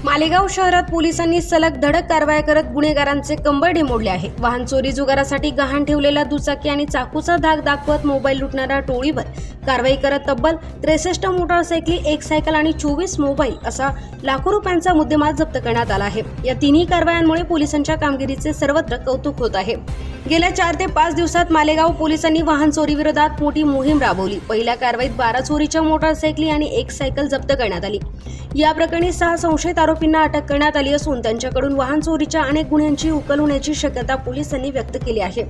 मालेगाव शहरात पोलिसांनी सलग धडक कारवाई करत गुन्हेगारांचे कंबरडे मोडले आहे। वाहन चोरी जुगारासाठी गहाण ठेवलेला दुचाकी आणि चाकूचा धाक दाखवत मोबाईल लुटणाऱ्या टोळीवर कारवाई करत तब्बल 63 मोटारसायकली, 1 सायकल आणि 24 मोबाईल असा लाखो रुपयांचा मुद्देमाल जप्त करण्यात आला आहे। या तिन्ही कारवायांमुळे पोलिसांच्या कामगिरीचे सर्वत्र कौतुक होत आहे। गेल्या 4 ते 5 दिवसात मालेगाव पोलिसांनी वाहन चोरी विरोधात मोठी मोहीम राबवली। पहिल्या कारवाईत 12 चोरीच्या मोटारसायकली आणि 1 सायकल जप्त करण्यात आली। या प्रकरणी 6 संशयित आरोपींना अटक करण्यात आली असून त्यांच्याकडून वाहन चोरीच्या अनेक गुन्ह्यांची उकल होण्याची शक्यता पोलिसांनी व्यक्त केली आहे।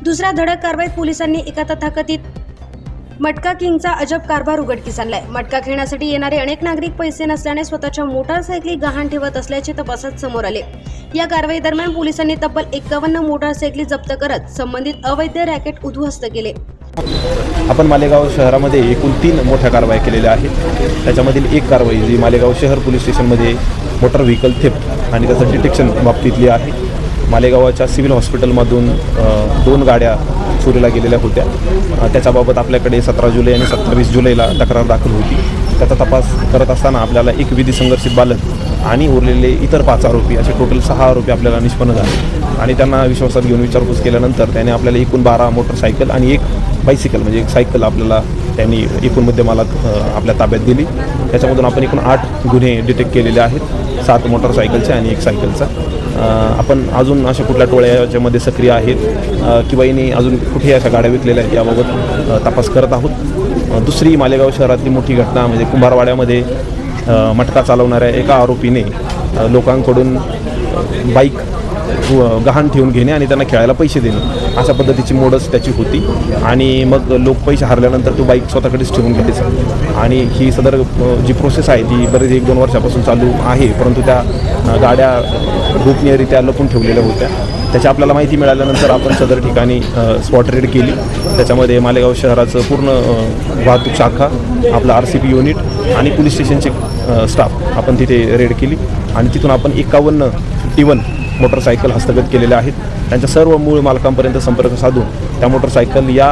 दुसऱ्या धडक कारवाईत पोलिसांनी एका तथाकथित मटका किंगचा अजब कारभार उघडकीस आणलाय। मटका खेळण्यासाठी येणारे अनेक नागरिक पैसे नसल्याने स्वतःच्या मोटारसायकली गहाण ठेवत असल्याचे तपासात समोर आले। या कारवाई दरम्यान पोलिसांनी तब्बल 51 मोटारसायकली जप्त करत संबंधित अवैध रॅकेट उद्ध्वस्त केले। आपण मालेगाव शहरामध्ये एकूण 3 मोठ्या कारवाई केलेल्या आहेत। त्याच्यामधील एक कारवाई जी मालेगाव शहर पोलीस स्टेशनमध्ये मोटर व्हेकल थेफ्ट आणि त्याचं डिटेक्शन बाबतीतली आहे। मालेगावाच्या सिव्हिल हॉस्पिटलमधून 2 गाड्या चोरीला गेलेल्या होत्या। त्याच्याबाबत आपल्याकडे 17 जुलै आणि 27 जुलैला तक्रार दाखल होती। त्याचा तपास करत असताना आपल्याला एक विधी संघर्षित बालक आणि उरलेले इतर 5 आरोपी असे टोटल 6 आरोपी आपल्याला निष्पन्न झाले आणि त्यांना विश्वासात घेऊन विचारपूस केल्यानंतर त्याने आपल्याला एकूण 12 मोटरसायकल आणि 1 बायसिकल म्हणजे एक सायकल आपल्याला त्यांनी एकूण मुद्देमालात आपल्या ताब्यात दिली। त्याच्यामधून आपण एकूण 8 गुन्हे डिटेक्ट केलेले आहेत, 7 मोटरसायकलचे आणि 1 सायकलचा। आपण अजून अशा कुठल्या टोळ्या याच्यामध्ये सक्रिय आहेत किंवा यांनी अजून कुठे अशा गाड्या विकलेल्या आहेत याबाबत तपास करत आहोत। दुसरी मालेगाव शहरातली मोठी घटना म्हणजे कुंभारवाड्यामध्ये मटका चालवणाऱ्या एका आरोपीने लोकांकडून बाईक गहाण ठेवून घेणे आणि त्यांना खेळायला पैसे देणे अशा पद्धतीची मोडच त्याची होती आणि मग लोक पैसे हरल्यानंतर तो बाईक स्वतःकडेच ठेवून घ्यायचा आणि ही सदर जी प्रोसेस आहे ती बरेच 1-2 वर्षापासून चालू आहे। परंतु त्या गाड्या गोपनीयरित्या लपून ठेवलेल्या होत्या। त्याची आपल्याला माहिती मिळाल्यानंतर आपण सदर ठिकाणी स्पॉट रेड केली। त्याच्यामध्ये मालेगाव शहराचं पूर्ण वाहतूक शाखा, आपलं RCP युनिट आणि पोलीस स्टेशनचे स्टाफ आपण तिथे रेड केली आणि तिथून आपण 51 मोटरसायकल हस्तगत केलेल्या आहेत। त्यांच्या सर्व मूळ मालकांपर्यंत संपर्क साधून त्या मोटरसायकल या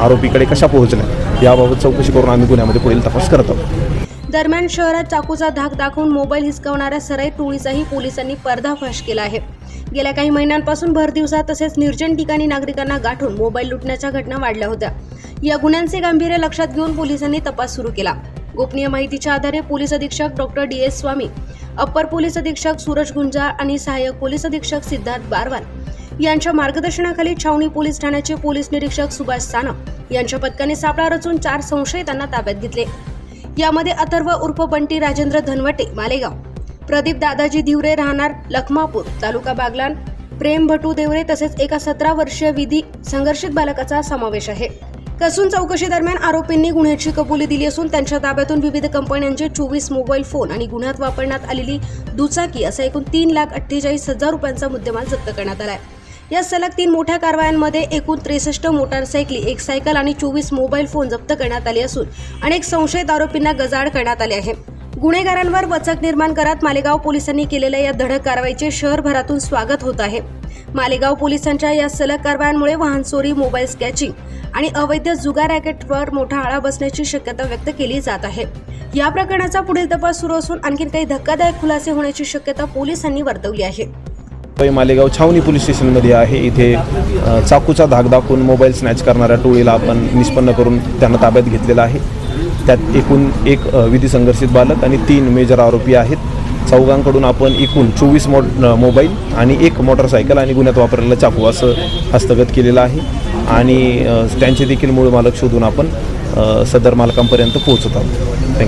आरोपीकडे कशा पोहोचल्या याबाबत चौकशी करून आम्ही गुन्ह्यामध्ये पुढील तपास करत आहोत। दरम्यान शहरात चाकूचा धाक दाखवून मोबाईल हिसकावणाऱ्या सराईत टोळीचाही पोलिसांनी पर्दाफाश केला आहे। गेल्या काही महिन्यांपासून भर दिवसात तसेच निर्जन ठिकाणी नागरिकांना गाठून मोबाईल लुटण्याच्या घटना वाढल्या होत्या। या गुन्ह्यांचे गांभीर्य लक्षात घेऊन पोलिसांनी तपास सुरू केला। गोपनीय माहितीच्या आधारे पोलीस अधीक्षक डॉ. DS स्वामी, अप्पर पोलीस अधीक्षक सूरज गुंजाळ आणि सहाय्यक पोलीस अधीक्षक सिद्धार्थ बारवाल यांच्या मार्गदर्शनाखाली छावणी पोलीस ठाण्याचे पोलीस निरीक्षक सुभाष सानप यांच्या पथकाने सापळा रचून 4 संशयितांना ताब्यात घेतले। यामध्ये अथर्व उर्फ बंटी राजेंद्र धनवटे मालेगाव, प्रदीप दादाजी धिवरे राहणार लखमापूर तालुका बागलाण, प्रेम भटू देवरे तसेच एका 17 वर्षीय विधी संघर्षित बालकाचा समावेश आहे। कसून चौकशी दरम्यान आरोपींनी गुन्ह्याची कबुली दिली असून त्यांच्या ताब्यातून विविध कंपन्यांचे 24 मोबाईल फोन आणि गुन्ह्यात वापरण्यात आलेली दुचाकी असा एकूण 3,48,000 रुपयांचा मुद्देमाल जप्त करण्यात आलाय। या सलग 3 मोठ्या कारवायांमध्ये एकूण 63 मोटारसायकली, 1 सायकल आणि 24 मोबाईल फोन जप्त करण्यात आले असून अनेक संशयित आरोपींना गजाआड करण्यात आले आहे। गुन्हेगारांवर वचक निर्माण करत मालेगाव पोलिसांनी केलेल्या या धडक कारवाईचे शहरभरातून स्वागत होत आहे। मालेगाव पोलिसांच्या या सलग कारवायांमुळे वाहन चोरी, मोबाईल स्कॅचिंग आणि अवैध जुगार रॅकेटवर मोठा आळा बसण्याची शक्यता व्यक्त केली जात आहे। या प्रकरणाचा पुढील तपास सुरू असून आणखी काही धक्कादायक खुलासे होण्याची शक्यता पोलिसांनी वर्तवली आहे। मालेगाव छावणी पोलीस स्टेशनमध्ये आहे। इथे चाकूचा धाक दाखवून मोबाईल स्नॅच करणाऱ्या टोळीला आपण निष्पन्न करून त्यांना ताब्यात घेतलेला आहे। त्यात एकूण 1 विधी संघर्षित बालक आणि 3 मेजर आरोपी आहेत। चौघांकडून आपण एकूण 24 मोबाईल आणि 1 मोटरसायकल आणि गुन्ह्यात वापरलेला चाकू असं हस्तगत केलेलं आहे आणि त्यांचे देखील मूळ मालक शोधून आपण सदर मालकांपर्यंत पोहोचत आहोत।